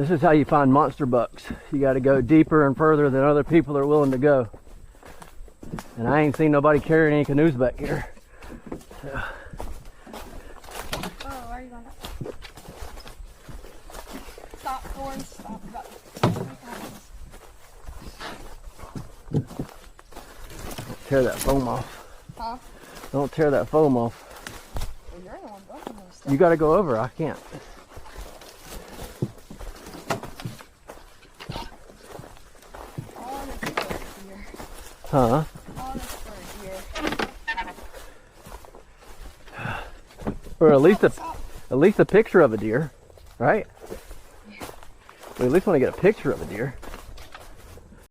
This is how you find monster bucks. You got to go deeper and further than other people are willing to go. And I ain't seen nobody carrying any canoes back here. So. Oh, where are you going? Stop, Thorns. Stop. About 3 times. Don't tear that foam off. Huh? Don't tear that foam off. Well, you're the one bumping this stuff. You got to go over. I can't. Huh? Or at least a picture of a deer, right? We at least want to get a picture of a deer.